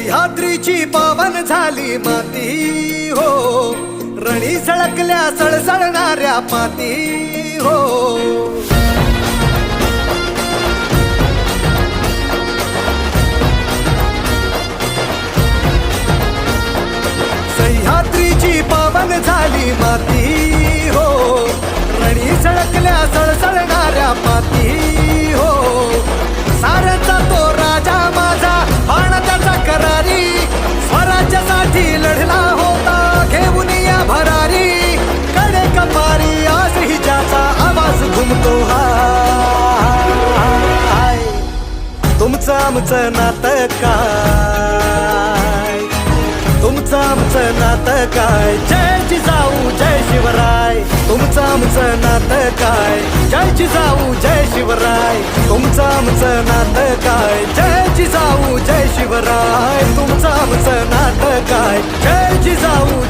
सह्याद्रीची पावन झाली माती हो, रणी सळकल्या सळसळणाऱ्या पाती हो. सह्याद्रीची पावन झाली माती हो, रणी सळकल्या सळसळणाऱ्या पाती हो. साऱ्याचा तो राजा माझा बाण त्याचा करारी, स्वराज्यासाठी लढला होता घेऊन या भरारी. कडे कपारी आज ही ज्याचा आवाज घुमतो हाय. तुमचं आमचं नातं काय, तुमचं आमचं नातं काय. जय जिजाऊ जय शिवराय. तुमचं आमचं नातं काय. जय जिजाऊ जय शिवराय. तुमचं आमचं नातं काय. जय जिजाऊ जय शिवराय. तुमचं आमचं नातं काय. जय जिजाऊ